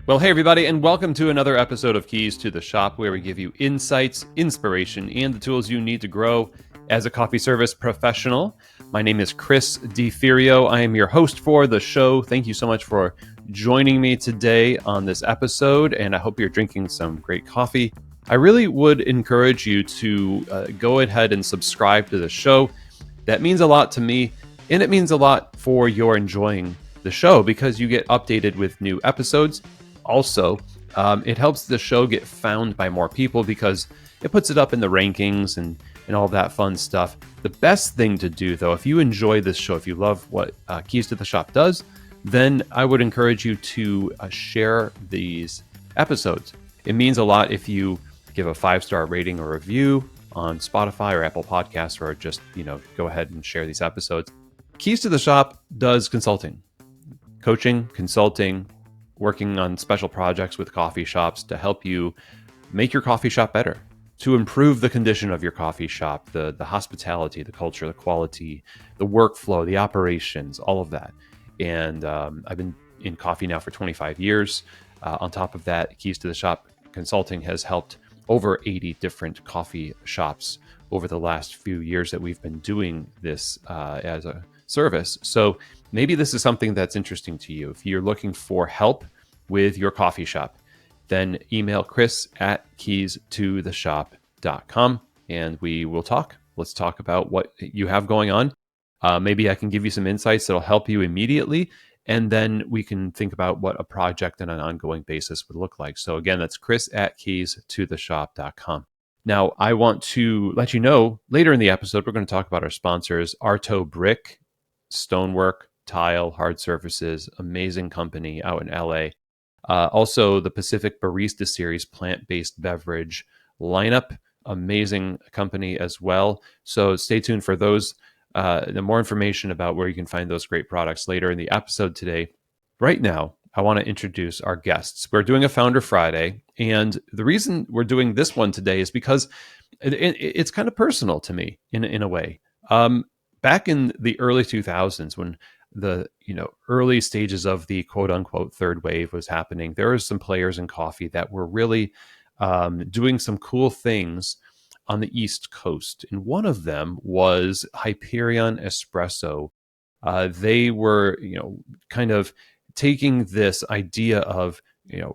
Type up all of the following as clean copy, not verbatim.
Well, hey, everybody, and welcome to another episode of Keys to the Shop, where we give you insights, inspiration, and the tools you need to grow as a coffee service professional. My name is Chris DeFirio. I am your host for the show. Thank you so much for joining me today on this episode, and I hope you're drinking some great coffee. I really would encourage you to go ahead and subscribe to the show. That means a lot to me, and it means a lot for your enjoying the show because you get updated with new episodes. Also, it helps the show get found by more people because it puts it up in the rankings and all that fun stuff. The best thing to do, though, if you enjoy this show, if you love what Keys to the Shop does, then I would encourage you to share these episodes. It means a lot if you give a 5-star rating or review on Spotify or Apple Podcasts, or just, go ahead and share these episodes. Keys to the Shop does consulting, coaching, consulting, working on special projects with coffee shops to help you make your coffee shop better, to improve the condition of your coffee shop, the hospitality, the culture, the quality, the workflow, the operations, all of that. And I've been in coffee now for 25 years. On top of that, Keys to the Shop Consulting has helped over 80 different coffee shops over the last few years that we've been doing this as a service. So maybe this is something that's interesting to you. If you're looking for help with your coffee shop, then email chris@keystotheshop.com and we will talk. Let's talk about what you have going on. Maybe I can give you some insights that'll help you immediately, and then we can think about what a project on an ongoing basis would look like. So again, that's chris@keystotheshop.com. Now, I want to let you know, later in the episode, we're going to talk about our sponsors, Arto Brick, stonework, tile, hard surfaces, amazing company out in LA. Also, the Pacific Barista Series plant-based beverage lineup, amazing company as well. So stay tuned for those. The more information about where you can find those great products later in the episode today. Right now, I want to introduce our guests. We're doing a Founder Friday, and the reason we're doing this one today is because it's kind of personal to me in a way. Back in the early 2000s, when the early stages of the quote unquote third wave was happening, there were some players in coffee that were really doing some cool things on the East Coast. And one of them was Hyperion Espresso. They were, kind of taking this idea of,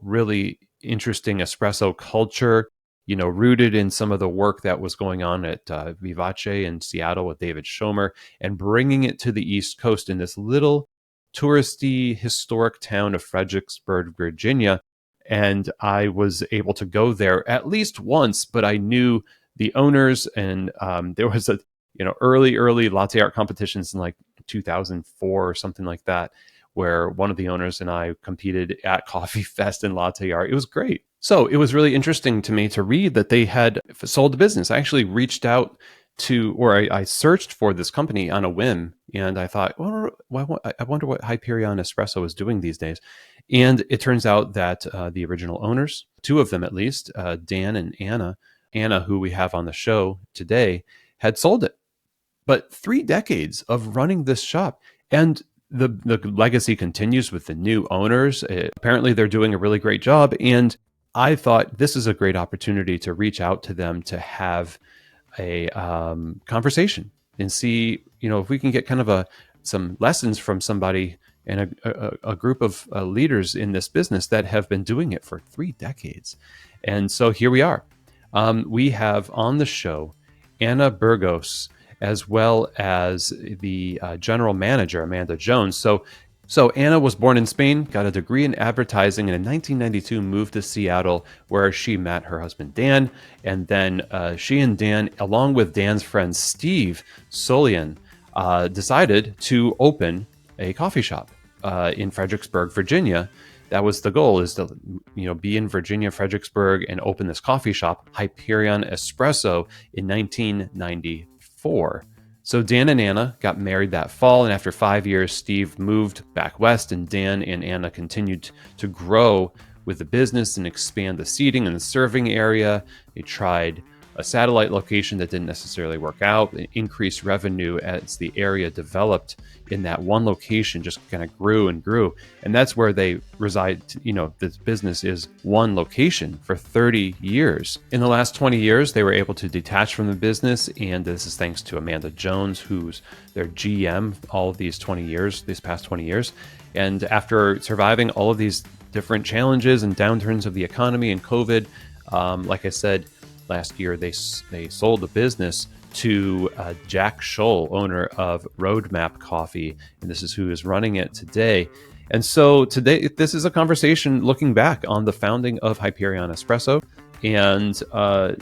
really interesting espresso culture, rooted in some of the work that was going on at Vivace in Seattle with David Schomer, and bringing it to the East Coast in this little touristy, historic town of Fredricksburg, Virginia. And I was able to go there at least once, but I knew the owners, and there was a early latte art competitions in like 2004 or something like that, where one of the owners and I competed at Coffee Fest and latte art. It was great. So it was really interesting to me to read that they had sold the business. I actually reached out to, or I searched for this company on a whim, and I thought, well, I wonder what Hyperion Espresso is doing these days. And it turns out that the original owners, two of them at least, Dan and Anna, who we have on the show today, had sold it. But 3 decades of running this shop, and the legacy continues with the new owners. Apparently, they're doing a really great job, and I thought this is a great opportunity to reach out to them to have a conversation and see, if we can get kind of some lessons from somebody and a group of leaders in this business that have been doing it for 3 decades. And so here we are. We have on the show Ana Brugos, as well as the general manager, Amanda Jones. So Anna was born in Spain, got a degree in advertising, and in 1992 moved to Seattle, where she met her husband, Dan. And then she and Dan, along with Dan's friend, Steve Sollien, decided to open a coffee shop in Fredericksburg, Virginia. That was the goal, is to be in Virginia, Fredericksburg, and open this coffee shop, Hyperion Espresso, in 1994. So Dan and Anna got married that fall, and after 5 years, Steve moved back west, and Dan and Anna continued to grow with the business and expand the seating and the serving area. They tried a satellite location that didn't necessarily work out, increased revenue as the area developed in that one location just kind of grew and grew. And that's where they reside. This business is one location for 30 years. In the last 20 years, they were able to detach from the business. And this is thanks to Amanda Jones, who's their GM all of these past 20 years. And after surviving all of these different challenges and downturns of the economy and COVID, like I said, last year they sold the business to Jack Scholl, owner of Roadmap Coffee, and this is who is running it today. And so today, this is a conversation looking back on the founding of Hyperion Espresso and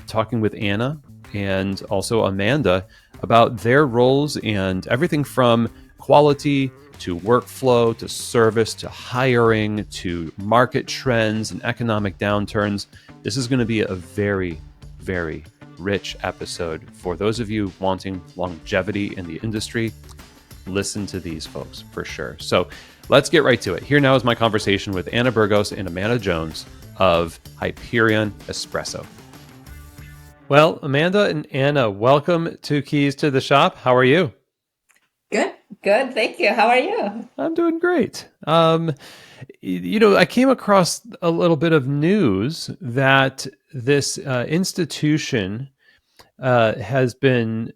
talking with Ana and also Amanda about their roles and everything from quality to workflow to service to hiring to market trends and economic downturns. This is going to be a very, very rich episode. For those of you wanting longevity in the industry, listen to these folks for sure. So let's get right to it. Here now is my conversation with Ana Brugos and Amanda Jones of Hyperion Espresso. Well, Amanda and Ana, welcome to Keys to the Shop. How are you? Good. Thank you. How are you? I'm doing great. I came across a little bit of news that this institution has been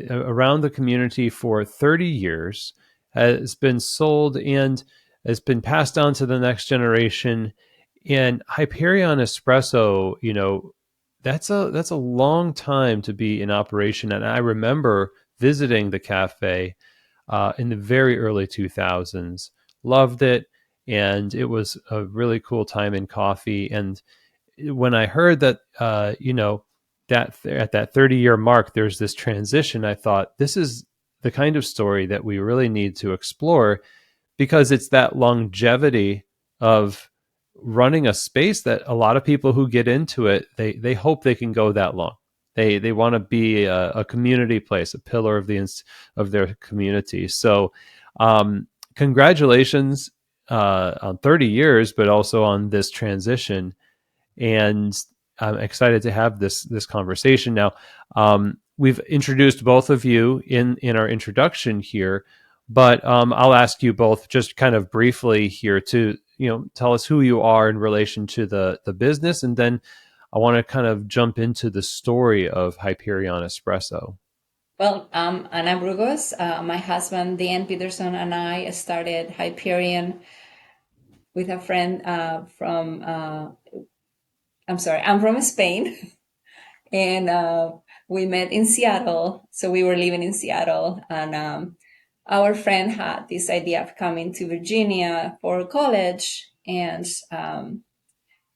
around the community for 30 years, has been sold and has been passed on to the next generation. And Hyperion Espresso, that's a long time to be in operation. And I remember visiting the cafe in the very early 2000s, loved it, and it was a really cool time in coffee. And when I heard that, that at that 30-year mark, there's this transition, I thought this is the kind of story that we really need to explore, because it's that longevity of running a space that a lot of people who get into it, they hope they can go that long. They want to be a community place, a pillar of their community. So, congratulations on 30 years, but also on this transition. And I'm excited to have this conversation now. We've introduced both of you in our introduction here, but I'll ask you both just kind of briefly here to tell us who you are in relation to the business, and then I want to kind of jump into the story of Hyperion Espresso. Well, Ana Brugos, my husband, Dan Peterson, and I started Hyperion with a friend I'm from Spain. And we met in Seattle. So we were living in Seattle. And our friend had this idea of coming to Virginia for college. And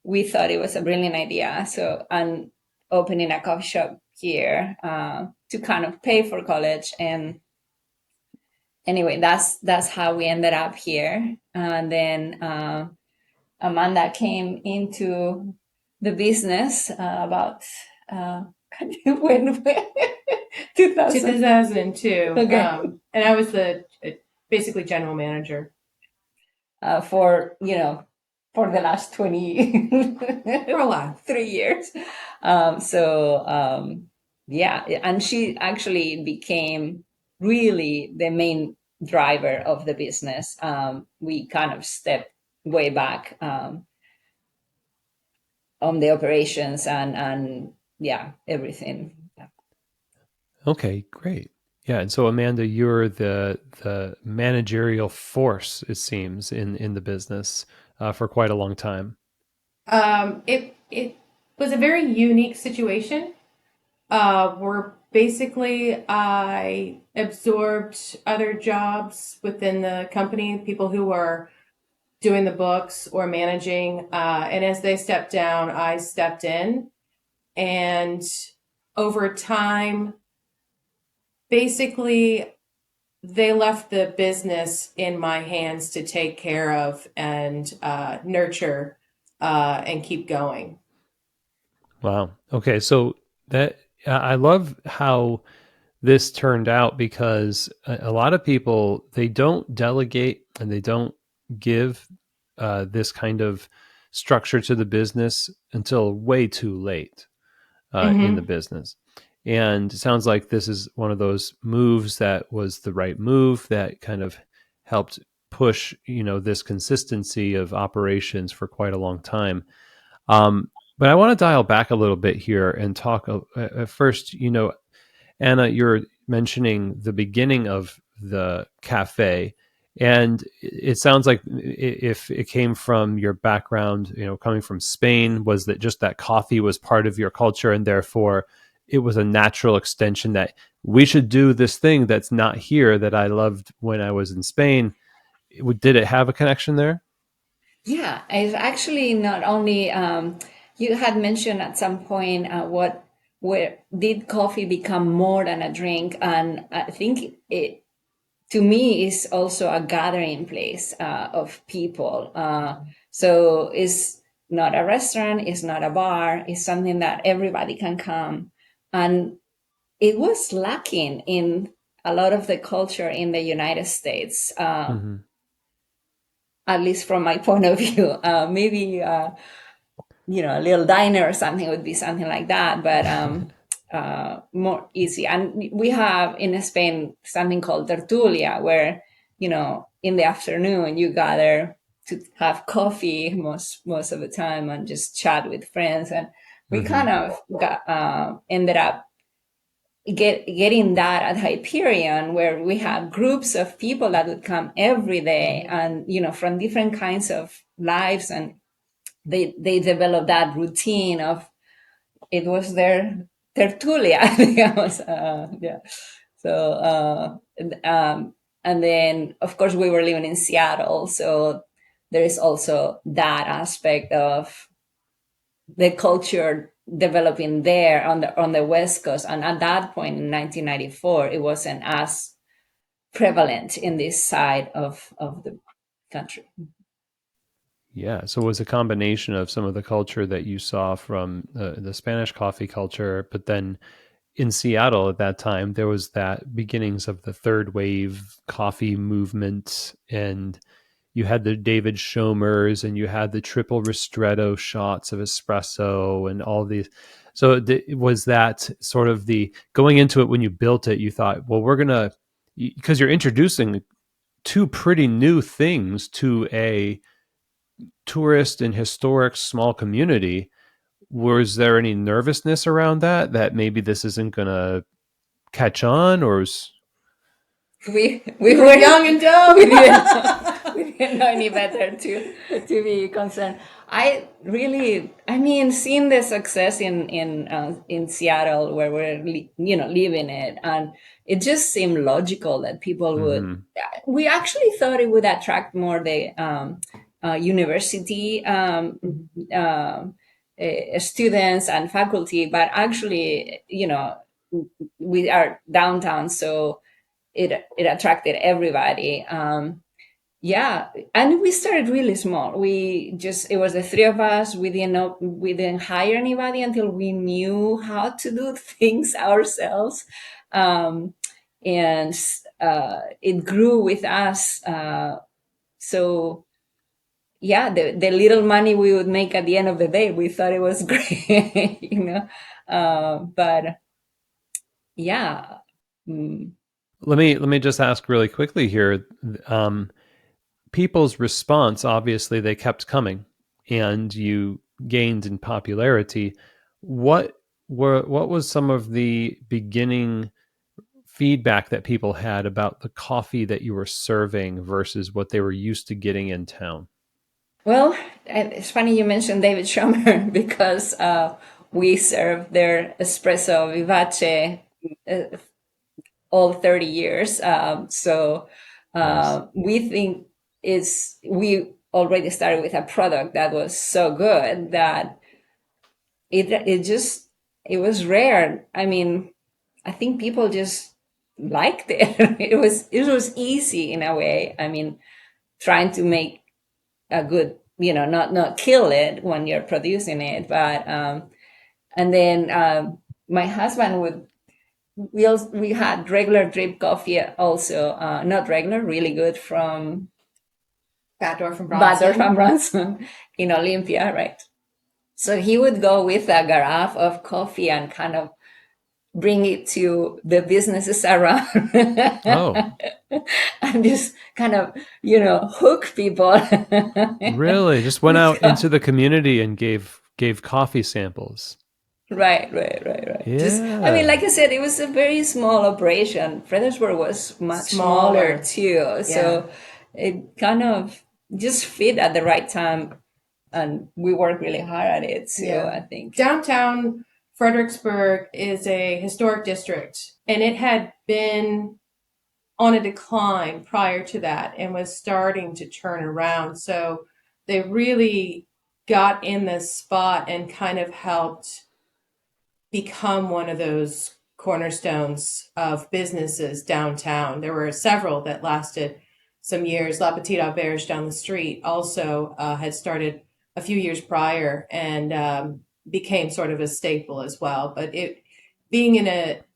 we thought it was a brilliant idea. So, and opening a coffee shop here to kind of pay for college. And anyway, that's how we ended up here. And then Amanda came into the business about when 2002. Okay. And I was the basically general manager for for the last 20 for a while, 3 years. Yeah, and she actually became really the main driver of the business. We kind of stepped way back on the operations and yeah, everything. Okay, great. Yeah, and so Amanda, you're the managerial force, it seems, in the business for quite a long time. It was a very unique situation. Where basically I absorbed other jobs within the company, people who were doing the books or managing, and as they stepped down, I stepped in, and over time, basically, they left the business in my hands to take care of and nurture and keep going. Wow. Okay, so that I love how this turned out, because a lot of people, they don't delegate and they don't give this kind of structure to the business until way too late. in the business. And it sounds like this is one of those moves that was the right move that kind of helped push, this consistency of operations for quite a long time. But I want to dial back a little bit here and talk first, Anna, you're mentioning the beginning of the cafe. And it sounds like if it came from your background, coming from Spain, was that just that coffee was part of your culture and therefore it was a natural extension that we should do this thing that's not here that I loved when I was in Spain. Did it have a connection there? Yeah, it's actually not only you had mentioned at some point where did coffee become more than a drink, and I think it to me is also a gathering place of people. So it's not a restaurant, it's not a bar, it's something that everybody can come, and it was lacking in a lot of the culture in the United States. Mm-hmm. At least from my point of view. Maybe a little diner or something would be something like that, but more easy. And we have in Spain something called tertulia, where in the afternoon you gather to have coffee most of the time and just chat with friends. And we Mm-hmm. kind of ended up getting that at Hyperion, where we have groups of people that would come every day, and from different kinds of lives, and they developed that routine of it was their tertulia. I think I was yeah. So and then of course we were living in Seattle, so there is also that aspect of the culture developing there on the West Coast. And at that point in 1994, it wasn't as prevalent in this side of the country. Yeah, so it was a combination of some of the culture that you saw from the Spanish coffee culture, but then in Seattle at that time, there was that beginnings of the third wave coffee movement, and you had the David Schomers, and you had the triple ristretto shots of espresso, and all these. So was that sort of the going into it when you built it? You thought, well, we're gonna because you're introducing two pretty new things to a tourist and historic small community. Was there any nervousness around that maybe this isn't going to catch on, or was... We were young and dumb. We didn't know any better to be concerned. I mean, seeing the success in Seattle, where we're living it, and it just seemed logical that people would. Mm-hmm. We actually thought it would attract more the university students and faculty, but actually, we are downtown, so it attracted everybody. Yeah, and we started really small. It was the three of us. We didn't hire anybody until we knew how to do things ourselves. And it grew with us. So yeah, the little money we would make at the end of the day, we thought it was great. But yeah. Mm. Let me just ask really quickly here. People's response, obviously, they kept coming, and you gained in popularity. What was some of the beginning feedback that people had about the coffee that you were serving versus what they were used to getting in town? Well, it's funny you mentioned David Schomer because we serve their espresso vivace all 30 years. So Nice. we think we already started with a product that was so good that it was rare. I mean, I think people just liked it. It was easy in a way. I mean, trying to make a good, not kill it when you're producing it, but and then my husband would we had regular drip coffee also, not regular, really good from Backdoor from Bader Bronson. from Bronson in Olympia, right? So he would go with a carafe of coffee and kind of bring it to the businesses around Oh, and just kind of, hook people. really? Just went with out into co- the community and gave coffee samples. right. Just, I mean, Yeah. like I said, it was a very small operation. Fredericksburg was much smaller Smaller. too. Yeah. So it kind of just fit at the right time. And we worked really hard at it too, Yeah. I think. Downtown Fredericksburg is a historic district, and it had been on a decline prior to that and was starting to turn around. So they really got in this spot and kind of helped become one of those cornerstones of businesses downtown. There were several that lasted some years. La Petite Auberge down the street also had started a few years prior and became sort of a staple as well. But it being in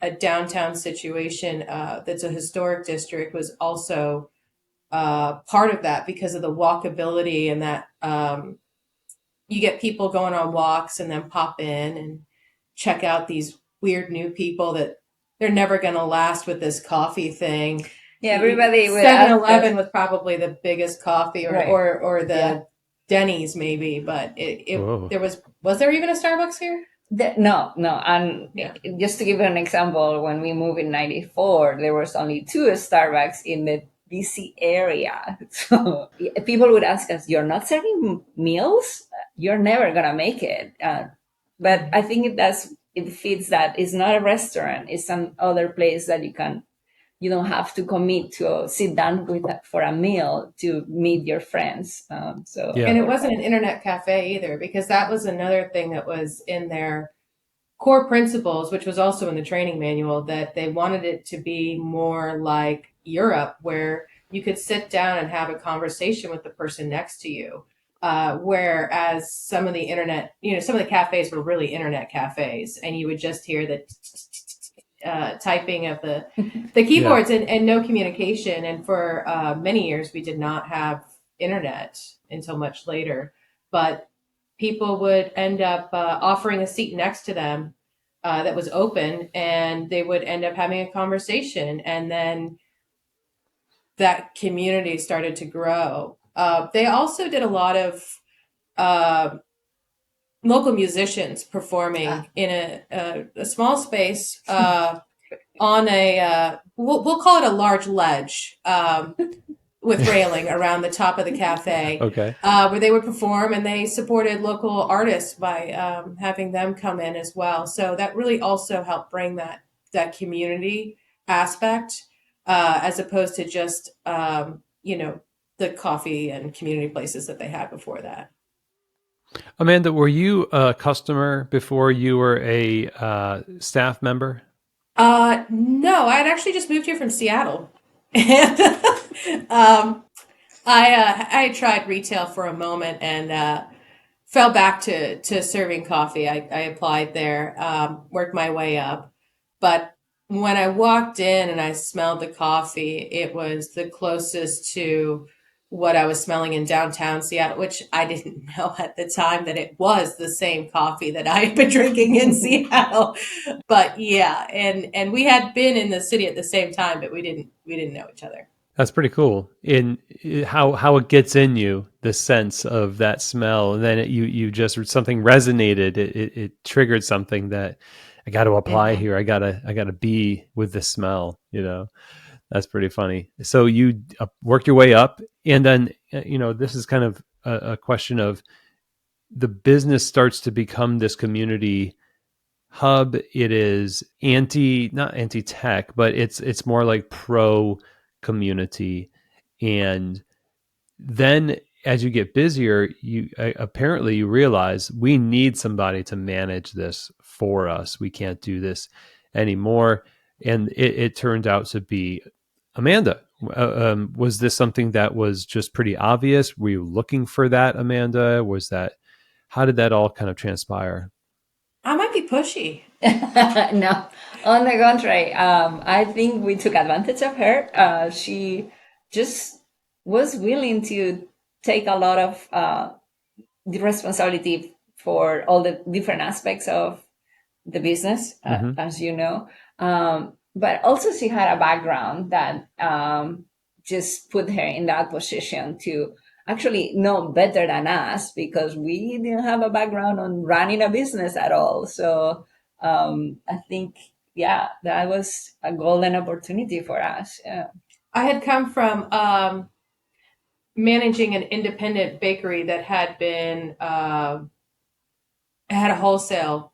a downtown situation that's a historic district was also part of that because of the walkability and that you get people going on walks and then pop in and check out these weird new people that they're never going to last with this coffee thing. Yeah, everybody would 7-Eleven ask us, was probably the biggest coffee, or right. or the Yeah. Denny's maybe, but Whoa. there was there even a Starbucks here? No. And Yeah. just to give you an example, when we moved in 94, there was only two Starbucks in the DC area. So people would ask us, "You're not serving meals? You're never going to make it." But I think it fits that it's not a restaurant. It's some other place that you don't have to commit to sit down for a meal to meet your friends. So Yeah. And it wasn't an internet cafe either, because that was another thing that was in their core principles, which was also in the training manual, that they wanted it to be more like Europe, where you could sit down and have a conversation with the person next to you. Whereas some of the internet, some of the cafes were really internet cafes, and you would just hear the typing of the keyboards and no communication. And for many years, we did not have internet until much later. But people would end up offering a seat next to them that was open, and they would end up having a conversation. And then that community started to grow. They also did a lot of uh, local musicians performing in a small space on we'll call it a large ledge with railing around the top of the cafe, Okay. where they would perform, and they supported local artists by having them come in as well. So that really also helped bring that community aspect, as opposed to just the coffee and community places that they had before that. Amanda, were you a customer before you were a staff member? No, I had actually just moved here from Seattle, and I tried retail for a moment and fell back to serving coffee. I applied there, worked my way up, but when I walked in and I smelled the coffee, it was the closest to what I was smelling in downtown Seattle, which I didn't know at the time that it was the same coffee that I had been drinking in Seattle. But yeah, and we had been in the city at the same time, but we didn't know each other. That's pretty cool. In how it gets in you, the sense of that smell, and then you just something resonated. It triggered something that I got to apply Mm-hmm. here. I gotta be with the smell. That's pretty funny. So you worked your way up, and then this is kind of a question of the business starts to become this community hub. It is not anti tech, but it's more like pro community. And then as you get busier, you apparently you realize we need somebody to manage this for us. We can't do this anymore. And it turned out to be Amanda. Was this something that was just pretty obvious? Were you looking for that, Amanda? How did that all kind of transpire? I might be pushy. no, on the contrary, I think we took advantage of her. She just was willing to take a lot of the responsibility for all the different aspects of the business, as you know. But also she had a background that just put her in that position to actually know better than us, because we didn't have a background on running a business at all. So I think, yeah, that was a golden opportunity for us. Yeah. I had come from managing an independent bakery that had been had a wholesale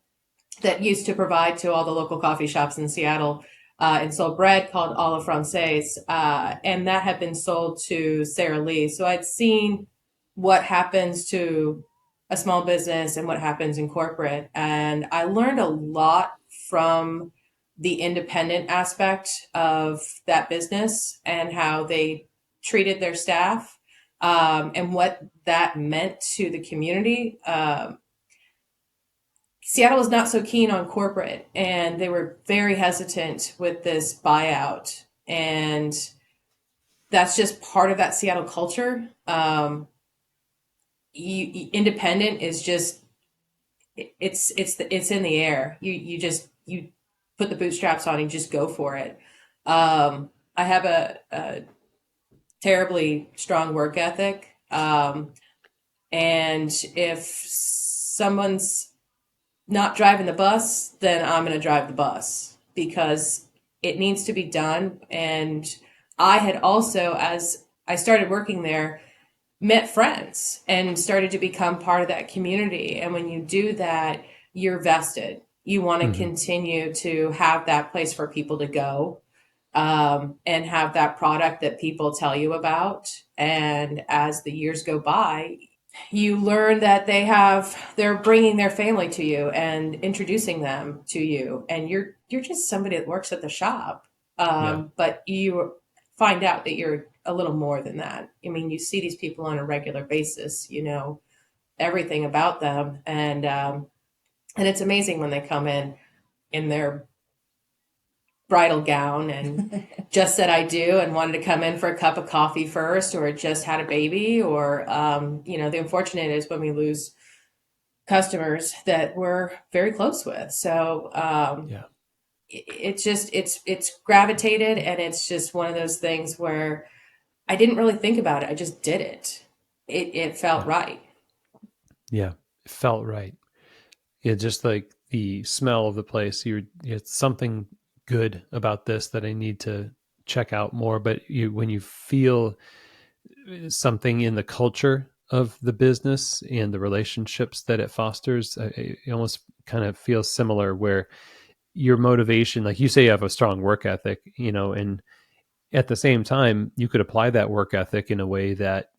that used to provide to all the local coffee shops in Seattle and sold bread called a la Francaise, and that had been sold to Sara Lee. So I'd seen what happens to a small business and what happens in corporate, and I learned a lot from the independent aspect of that business and how they treated their staff, and what that meant to the community. Seattle was not so keen on corporate, and they were very hesitant with this buyout. And that's just part of that Seattle culture. Independent is just it's in the air. You put the bootstraps on and just go for it. I have a terribly strong work ethic, and if someone's not driving the bus, then I'm going to drive the bus because it needs to be done. And I had also, as I started working there, met friends and started to become part of that community. And when you do that, you're vested. You want to continue to have that place for people to go, and have that product that people tell you about. And as the years go by, you learn that they're bringing their family to you and introducing them to you, and you're just somebody that works at the shop, but you find out that you're a little more than that. I mean, you see these people on a regular basis, you know everything about them, and it's amazing when they come in their bridal gown and just said I do and wanted to come in for a cup of coffee first, or just had a baby, or the unfortunate is when we lose customers that we're very close with. So it's gravitated, and it's just one of those things where I didn't really think about it. I just did it. It felt right. Yeah, it felt right. Yeah, just like the smell of the place. It's something good about this that I need to check out more. But when you feel something in the culture of the business and the relationships that it fosters, it almost kind of feels similar, where your motivation, like you say, you have a strong work ethic, and at the same time, you could apply that work ethic in a way that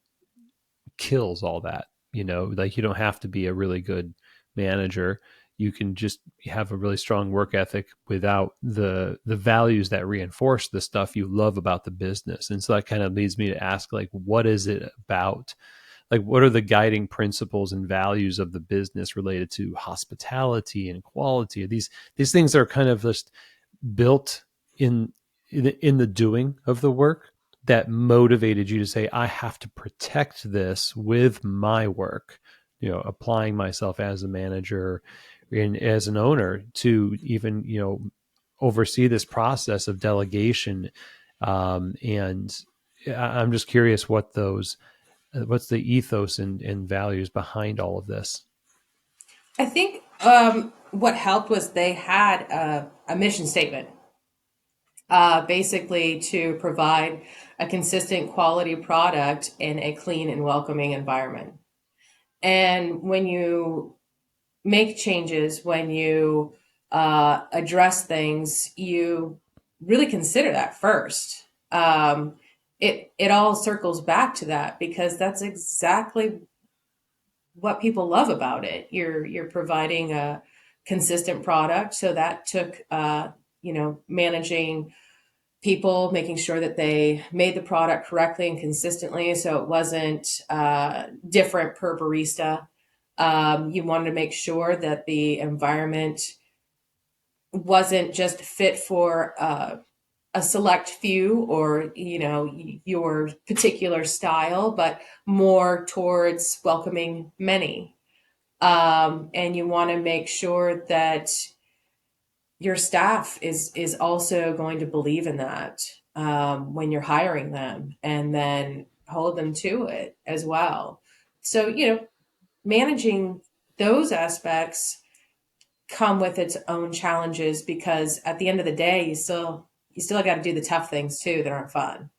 kills all that. Like you don't have to be a really good manager. You can just have a really strong work ethic without the values that reinforce the stuff you love about the business. And so that kind of leads me to ask, like, what is it about? Like, what are the guiding principles and values of the business related to hospitality and quality? These things are kind of just built in the doing of the work that motivated you to say, I have to protect this with my work, applying myself as a manager and as an owner to even, oversee this process of delegation. And I'm just curious what's the ethos and values behind all of this? I think what helped was they had a mission statement, basically to provide a consistent quality product in a clean and welcoming environment. And when you make changes, when you address things, you really consider that first. It all circles back to that, because that's exactly what people love about it. You're providing a consistent product, so that took managing people, making sure that they made the product correctly and consistently, so it wasn't different per barista. You wanted to make sure that the environment wasn't just fit for a select few, or your particular style, but more towards welcoming many. And you want to make sure that your staff is also going to believe in that when you're hiring them, and then hold them to it as well. So, managing those aspects come with its own challenges, because at the end of the day, you still got to do the tough things too that aren't fun.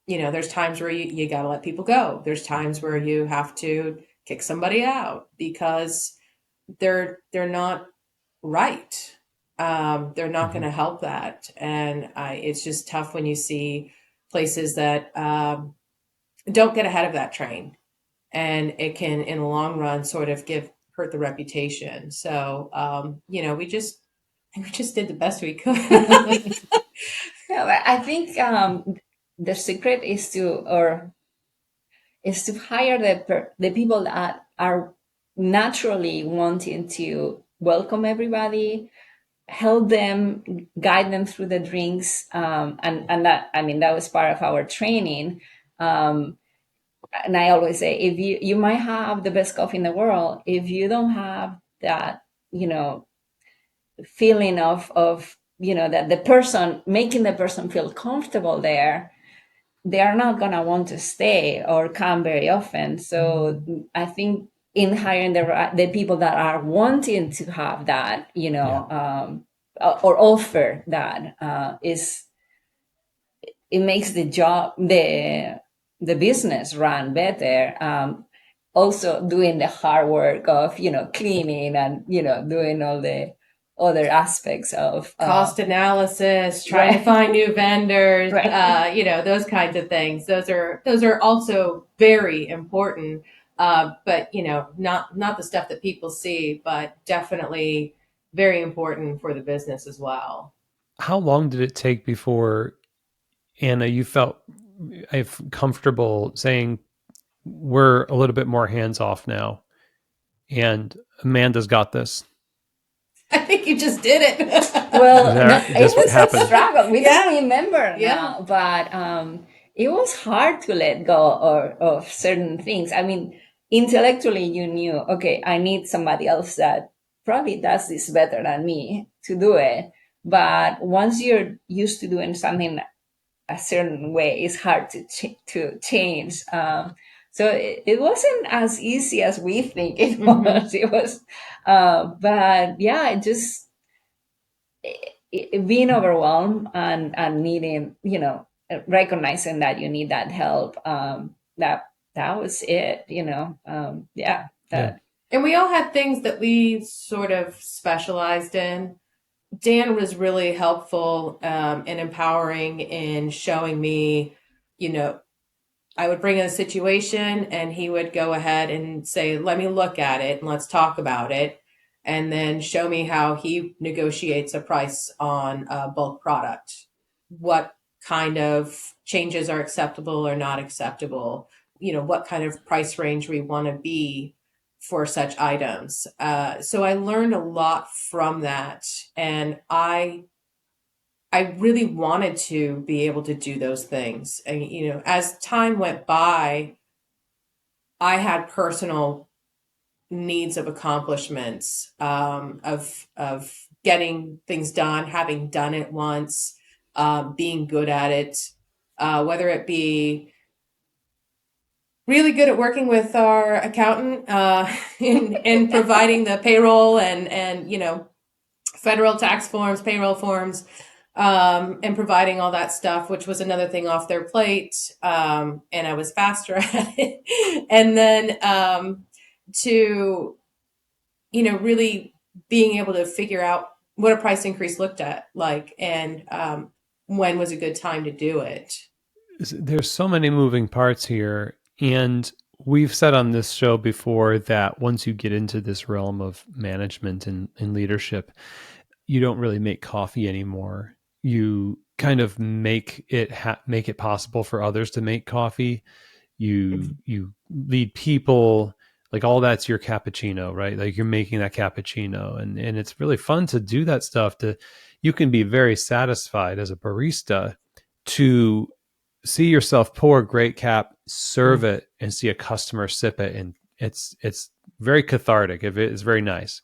There's times where you got to let people go. There's times where you have to kick somebody out because they're not right. They're not going to help that, and it's just tough when you see places that don't get ahead of that train, and it can, in the long run, sort of hurt the reputation. So, we just did the best we could. Yeah, I think the secret is to hire the people that are naturally wanting to welcome everybody, help them, guide them through the drinks, and that, I mean, that was part of our training. And I always say, if you might have the best coffee in the world, if you don't have that, feeling of that the person, making the person feel comfortable there, they are not going to want to stay or come very often. So I think in hiring the people that are wanting to have that, or offer that, it makes the business run better. Also doing the hard work of cleaning and doing all the other aspects of Cost analysis, trying to find new vendors, right. Those kinds of things. Those are also very important. But not the stuff that people see, but definitely very important for the business as well. How long did it take before, Anna, you felt comfortable saying, we're a little bit more hands off now, and Amanda's got this? I think you just did it. Well, That's it what was happened. a struggle. We Yeah. don't remember Yeah. now, but it was hard to let go of certain things. I mean, intellectually, you knew, okay, I need somebody else that probably does this better than me to do it. But once you're used to doing something a certain way, it's hard to change. So it wasn't as easy as we think it was. It was, but yeah, it just being overwhelmed and needing, recognizing that you need that help. That was it. Yeah. That. And we all had things that we sort of specialized in. Dan was really helpful and empowering in showing me, I would bring in a situation and he would go ahead and say, let me look at it and let's talk about it. And then show me how he negotiates a price on a bulk product. What kind of changes are acceptable or not acceptable? What kind of price range we want to be for such items. So I learned a lot from that. And I really wanted to be able to do those things. And, as time went by, I had personal needs of accomplishments, of getting things done, having done it once, being good at it, whether it be really good at working with our accountant in providing the payroll and federal tax forms, payroll forms, and providing all that stuff, which was another thing off their plate. And I was faster at it. And then to, really being able to figure out what a price increase looked like, and when was a good time to do it. There's so many moving parts here. And we've said on this show before that once you get into this realm of management and leadership, you don't really make coffee anymore. You kind of make it possible for others to make coffee. You lead people, like all that's your cappuccino, right? Like you're making that cappuccino, and it's really fun to do that stuff. You can be very satisfied as a barista to see yourself pour a great cap, serve it, and see a customer sip it, and it's very cathartic. It's very nice.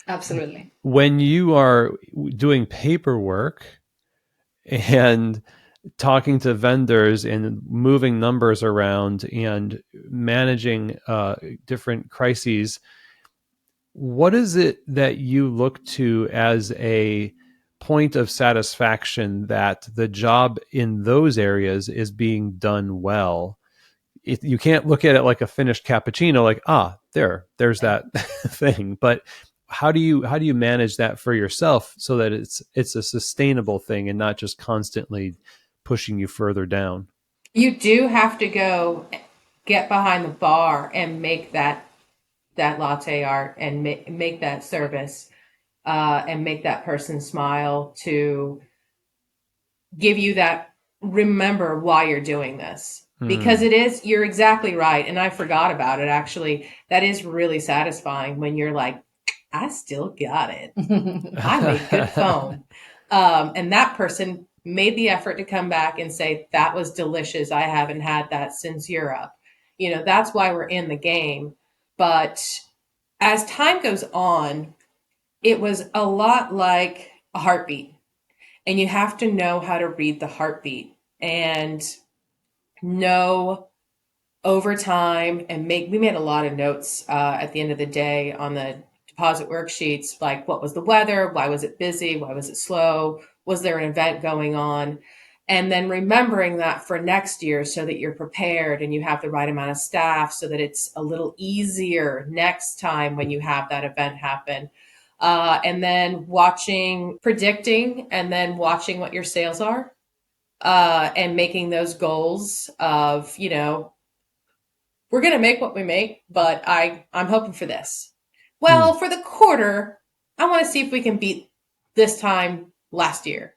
Absolutely. When you are doing paperwork and talking to vendors and moving numbers around and managing different crises, what is it that you look to as a point of satisfaction that the job in those areas is being done well? You can't look at it like a finished cappuccino, like, there's that thing. But how do you manage that for yourself so that it's a sustainable thing and not just constantly pushing you further down? You do have to go get behind the bar and make that latte art and make that service and make that person smile, to give you that, remember why you're doing this. Because you're exactly right. And I forgot about it, actually. That is really satisfying when you're like, I still got it. I made good foam. And that person made the effort to come back and say, that was delicious. I haven't had that since Europe. That's why we're in the game. But as time goes on, it was a lot like a heartbeat. And you have to know how to read the heartbeat and know over time. And we made a lot of notes at the end of the day on the deposit worksheets, like what was the weather? Why was it busy? Why was it slow? Was there an event going on? And then remembering that for next year so that you're prepared and you have the right amount of staff so that it's a little easier next time when you have that event happen. And then predicting, and then watching what your sales are, and making those goals of, we're going to make what we make, but I'm hoping for this. Well, for the quarter, I want to see if we can beat this time last year.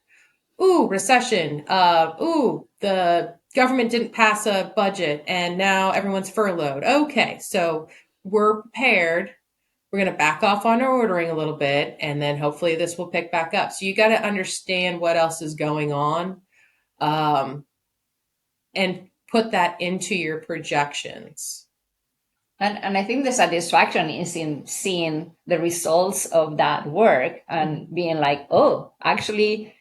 Ooh, recession. The government didn't pass a budget and now everyone's furloughed. Okay, so we're prepared. We're going to back off on our ordering a little bit, and then hopefully this will pick back up. So you got to understand what else is going on, and put that into your projections. And I think the satisfaction is in seeing the results of that work and being like, oh, actually,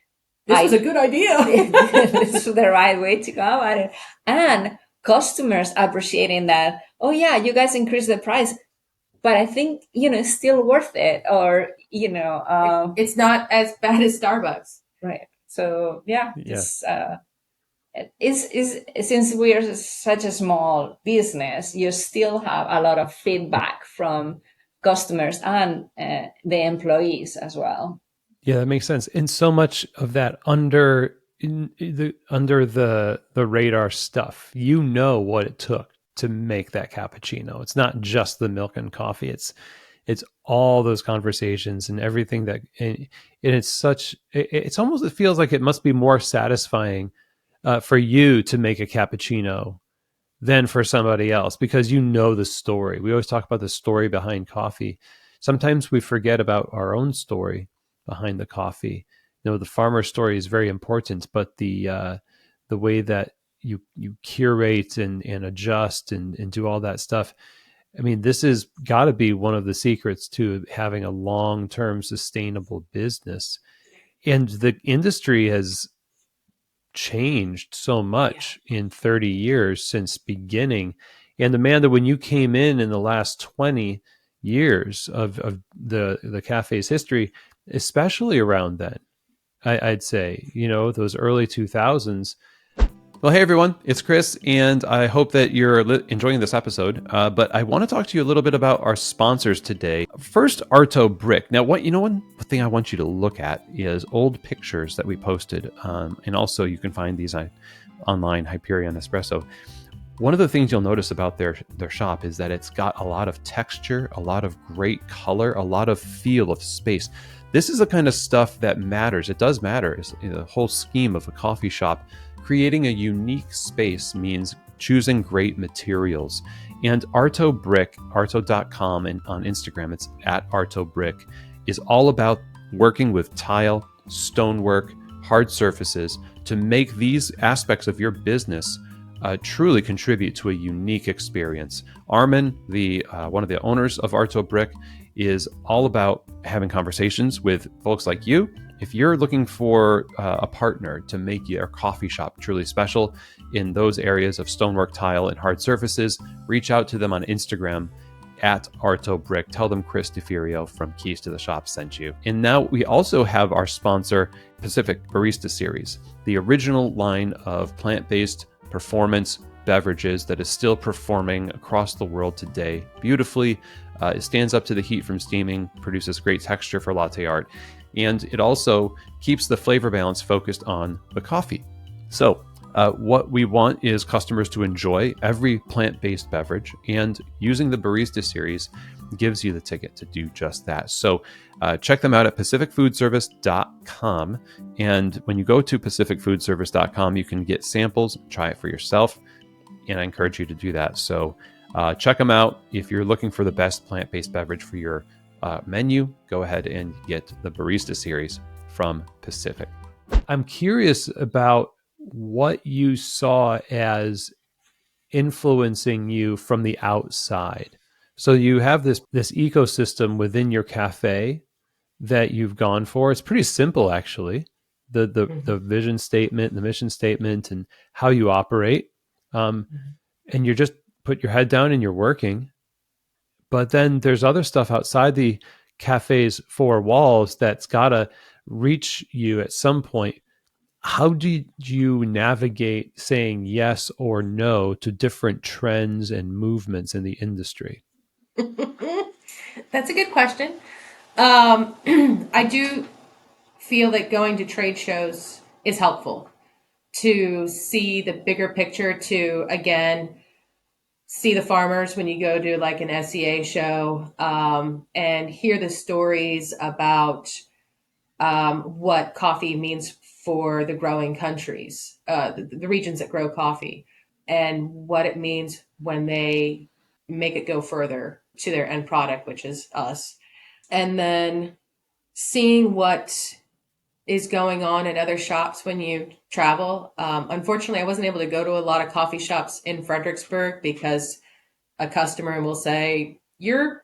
this was a good idea. This is the right way to go about it. And customers appreciating that, oh yeah, you guys increased the price, but I think, it's still worth it. Or, it's not as bad as Starbucks. Right. So yeah. Since we are such a small business, you still have a lot of feedback from customers and the employees as well. Yeah, that makes sense. And so much of that under the radar stuff, what it took to make that cappuccino. It's not just the milk and coffee. It's all those conversations and everything that, and it's almost, it feels like it must be more satisfying for you to make a cappuccino than for somebody else, because the story. We always talk about the story behind coffee. Sometimes we forget about our own story behind the coffee. The farmer story is very important, but the way that you curate and adjust and do all that stuff. I mean, this has got to be one of the secrets to having a long-term sustainable business. And the industry has changed so much in 30 years since beginning. And Amanda, when you came in the last 20 years of the cafe's history, especially around then, I'd say, those early 2000s. Well, hey everyone, it's Chris, and I hope that you're enjoying this episode. But I want to talk to you a little bit about our sponsors today. First, Arto Brick. Now, one thing I want you to look at is old pictures that we posted, and also you can find these online, Hyperion Espresso. One of the things you'll notice about their shop is that it's got a lot of texture, a lot of great color, a lot of feel of space. This is the kind of stuff that matters. It does matter. It's the whole scheme of a coffee shop. Creating a unique space means choosing great materials. And Arto Brick, arto.com, and on Instagram, it's at Arto Brick, is all about working with tile, stonework, hard surfaces to make these aspects of your business truly contribute to a unique experience. Armin, the one of the owners of Arto Brick, is all about having conversations with folks like you. If you're looking for a partner to make your coffee shop truly special in those areas of stonework, tile, and hard surfaces, reach out to them on Instagram at Arto Brick. Tell them Chris DeFirio from Keys to the Shop sent you. And now we also have our sponsor, Pacific Barista Series, the original line of plant-based performance beverages that is still performing across the world today beautifully. It stands up to the heat from steaming, produces great texture for latte art, and it also keeps the flavor balance focused on the coffee. So what we want is customers to enjoy every plant-based beverage, and using the Barista Series gives you the ticket to do just that. So check them out at pacificfoodservice.com. And when you go to pacificfoodservice.com, you can get samples, try it for yourself, and I encourage you to do that. So check them out. If you're looking for the best plant-based beverage for your menu, go ahead and get the Barista Series from Pacific. I'm curious about what you saw as influencing you from the outside. So you have this ecosystem within your cafe that you've gone for. It's pretty simple, actually. The vision statement, the mission statement, and how you operate. And you just put your head down and you're working. But then there's other stuff outside the cafe's four walls that's got to reach you at some point. How do you navigate saying yes or no to different trends and movements in the industry? That's a good question. I do feel that going to trade shows is helpful to see the bigger picture, to, again, see the farmers when you go to like an SEA show, and hear the stories about what coffee means for the growing countries, the regions that grow coffee, and what it means when they make it go further to their end product, which is us. And then seeing what is going on in other shops when you travel. Unfortunately, I wasn't able to go to a lot of coffee shops in Fredericksburg because a customer will say, "You're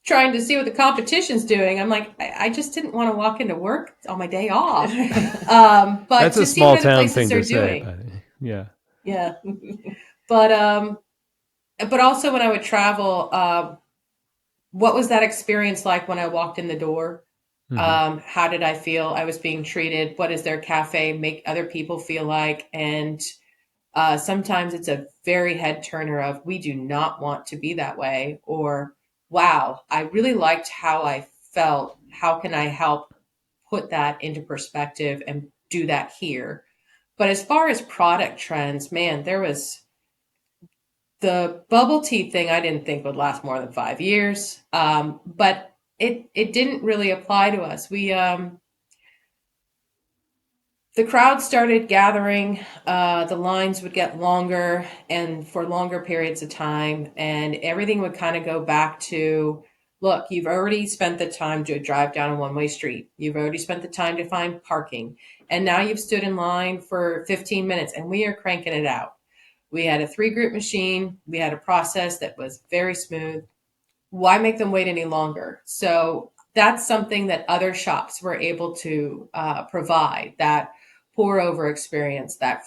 trying to see what the competition's doing." I'm like, I just didn't want to walk into work on my day off. But That's to a see what small other town places thing are to say. doing. But yeah. Yeah. But also when I would travel, what was that experience like when I walked in the door? How did I feel I was being treated? What does their cafe make other people feel like? And sometimes it's a very head turner of, we do not want to be that way, or, wow, I really liked how I felt. How can I help put that into perspective and do that here? But as far as product trends, man, there was the bubble tea thing. I didn't think would last more than 5 years, but it didn't really apply to us. The crowd started gathering, the lines would get longer and for longer periods of time, and everything would kind of go back to, look, you've already spent the time to drive down a one-way street. You've already spent the time to find parking. And now you've stood in line for 15 minutes and we are cranking it out. We had a 3-group machine. We had a process that was very smooth. Why make them wait any longer? So that's something that other shops were able to provide, that pour over experience, that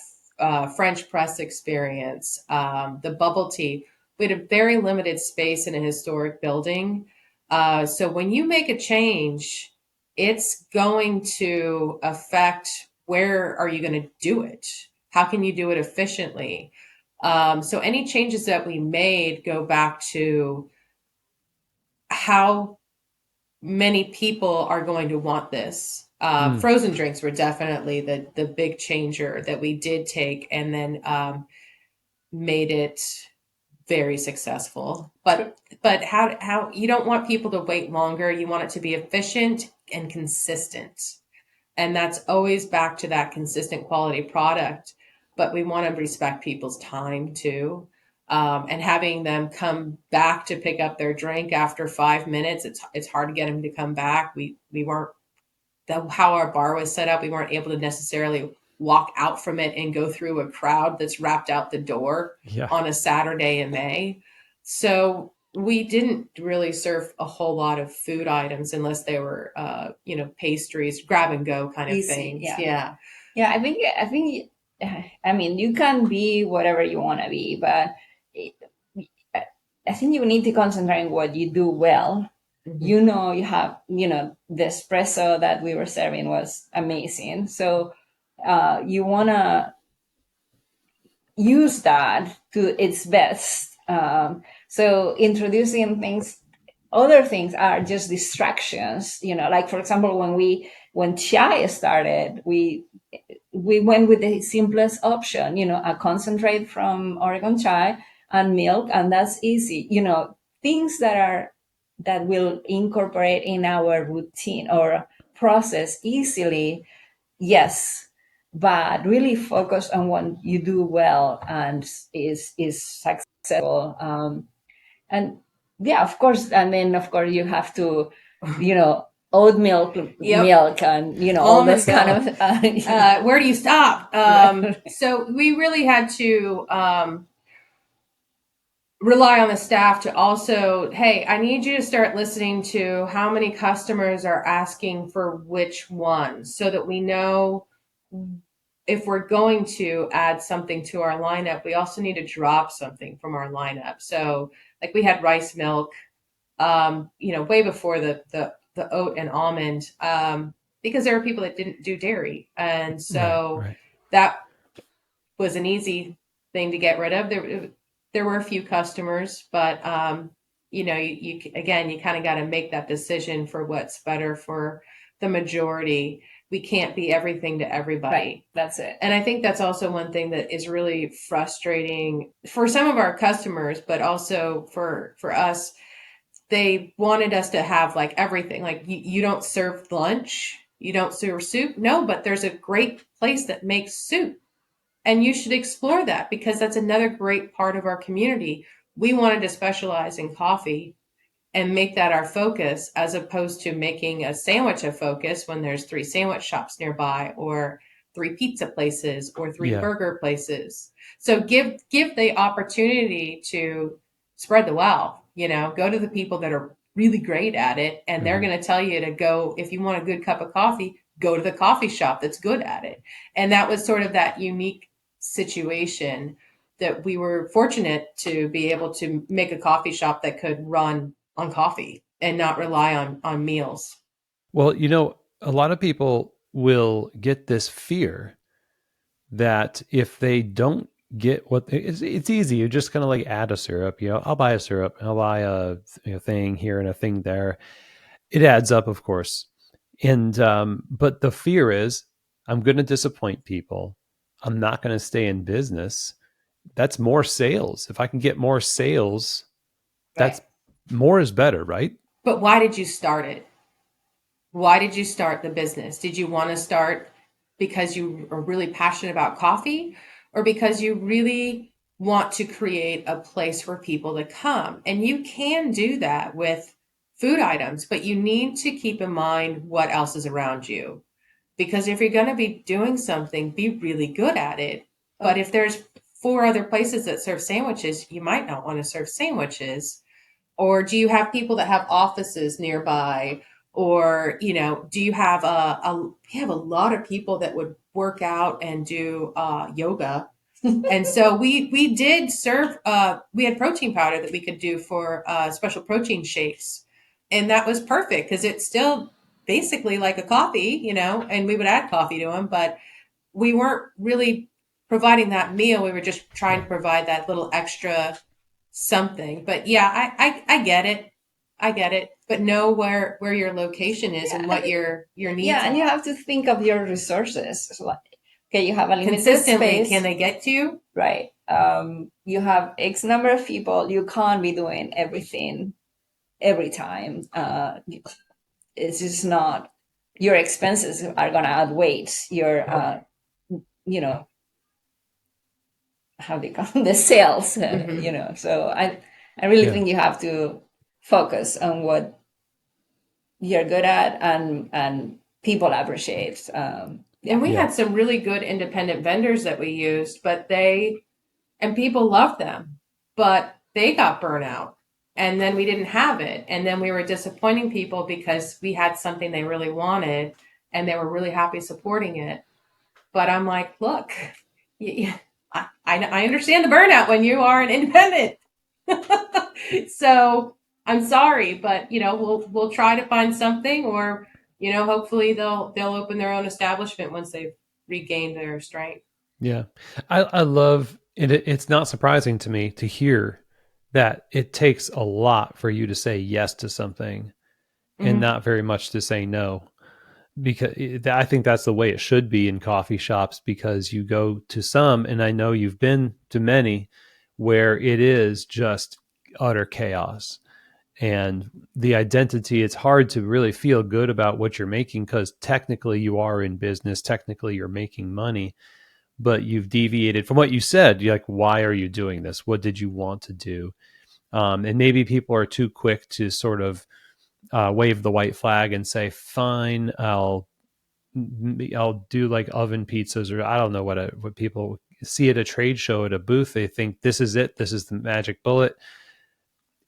French press experience, the bubble tea. We had a very limited space in a historic building. So when you make a change, it's going to affect, where are you going to do it? How can you do it efficiently? So any changes that we made go back to how many people are going to want this. Frozen drinks were definitely the big changer that we did take, and then made it very successful. But how you don't want people to wait longer. You want it to be efficient and consistent, and that's always back to that consistent quality product. But we want to respect people's time too. And having them come back to pick up their drink after 5 minutes, it's hard to get them to come back. We weren't, how our bar was set up, we weren't able to necessarily walk out from it and go through a crowd that's wrapped out the door Yeah. on a Saturday in May. So we didn't really serve a whole lot of food items unless they were, pastries, grab and go kind of Easy, things. yeah. Yeah. Yeah, I mean, you can be whatever you want to be, but it, I think you need to concentrate on what you do well. Mhm. You have, the espresso that we were serving was amazing. So you want to use that to its best. So introducing things, other things are just distractions. Like for example, when chai started, we went with the simplest option. A concentrate from Oregon chai and milk, and that's easy. Things that will incorporate in our routine or process easily. Yes, but really focus on what you do well and is successful. And yeah, of course, and then of course you have to, oat milk, Yep. milk, and all those kind of. Where do you stop? So we really had to rely on the staff to also, hey, I need you to start listening to how many customers are asking for which one, so that we know if we're going to add something to our lineup, we also need to drop something from our lineup. So like we had rice milk, way before the oat and almond, because there were people that didn't do dairy. And so Right. that was an easy thing to get rid of. There were a few customers, but you again, you kind of got to make that decision for what's better for the majority. We can't be everything to everybody. Right, that's it. And I think that's also one thing that is really frustrating for some of our customers, but also for us. They wanted us to have like everything. Like you don't serve lunch, you don't serve soup. No, but there's a great place that makes soup. And you should explore that, because that's another great part of our community. We wanted to specialize in coffee and make that our focus, as opposed to making a sandwich a focus when there's 3 sandwich shops nearby, or 3 pizza places, or 3 Yeah. burger places. So give the opportunity to spread the wealth, go to the people that are really great at it, and they're going to tell you to go. If you want a good cup of coffee, go to the coffee shop that's good at it. And that was sort of that unique situation that we were fortunate to be able to make a coffee shop that could run on coffee and not rely on meals. Well, a lot of people will get this fear that if they don't get what it's easy, you're just gonna like add a syrup. I'll buy a syrup, I'll buy a thing here and a thing there. It adds up, of course, and but the fear is I'm going to disappoint people. I'm not going to stay in business. That's more sales. If I can get more sales, that's more is better, right? But why did you start it? Why did you start the business? Did you want to start because you are really passionate about coffee, or because you really want to create a place for people to come? And you can do that with food items, but you need to keep in mind what else is around you. Because if you're going to be doing something, be really good at it. But if there's 4 other places that serve sandwiches, you might not want to serve sandwiches. Or do you have people that have offices nearby? Or, do you have we have a lot of people that would work out and do yoga. And so we did serve, we had protein powder that we could do for special protein shakes. And that was perfect, because it's still basically like a coffee, and we would add coffee to them, but we weren't really providing that meal. We were just trying to provide that little extra something. But yeah, I get it. I get it. But know where your location is and what your needs Yeah, and are. you have to think of your resources. So like, okay, you have a limited Consistently, space. can they get to you? Right. You have X number of people. You can't be doing everything every time. It's just not. Your expenses are gonna outweigh your, how they call the sales. So I really think you have to focus on what you're good at and people appreciate. And we Yeah. had some really good independent vendors that we used, and people loved them, but they got burnout. And then we didn't have it. And then we were disappointing people because we had something they really wanted and they were really happy supporting it. But I'm like, look, I understand the burnout when you are an independent. So I'm sorry, but we'll try to find something, or hopefully they'll open their own establishment once they've regained their strength. Yeah. I love it. It's not surprising to me to hear that it takes a lot for you to say yes to something and Mm-hmm. not very much to say no. Because I think that's the way it should be in coffee shops, because you go to some, and I know you've been to many, where it is just utter chaos. And the identity, it's hard to really feel good about what you're making, because technically you are in business, technically you're making money, but you've deviated from what you said. You're like, why are you doing this? What did you want to do? And maybe people are too quick to sort of wave the white flag and say, fine, I'll do like oven pizzas, or I don't know what people see at a trade show at a booth. They think this is it. This is the magic bullet.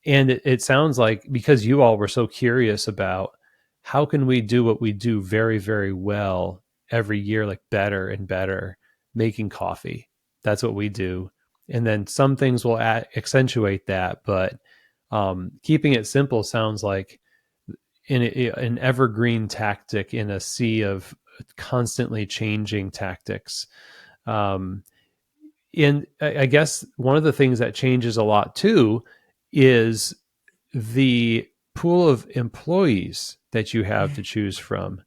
And it sounds like, because you all were so curious about how can we do what we do very, very well every year, like better and better, making coffee. That's what we do. And then some things will accentuate that, but keeping it simple sounds like an evergreen tactic in a sea of constantly changing tactics. Um, and I guess one of the things that changes a lot too is the pool of employees that you have to choose from.